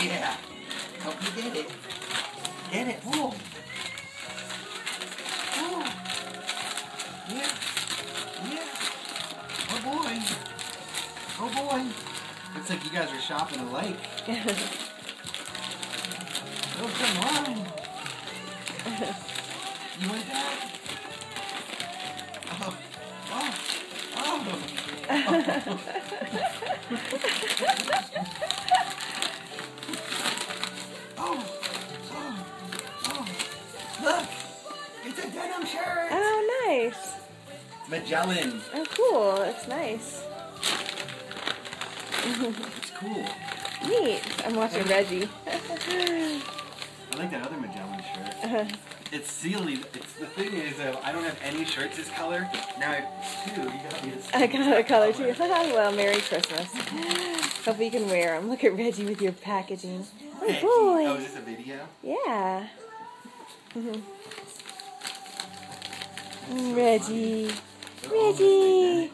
Yeah. Help me get it. Get it. Pull. Pull. Yeah. Yeah. Oh boy. Oh boy. Looks like you guys are shopping alike. Oh, come on. You want that? Oh. Oh. Oh. Oh. Oh. Oh. Look. It's a denim shirt. Oh, nice. Magellan. Oh, cool. That's nice. It's cool. Neat. I'm watching Reggie. I like that other Magellan shirt. It's Sealy. The thing is, I don't have any shirts this color. Now I have two. You got me this. I got a color too. Well, Merry Christmas. Hope you can wear them. Look at Reggie with your packaging. Oh Hey, boy. oh, is this a video? Yeah. Reggie. Reggie.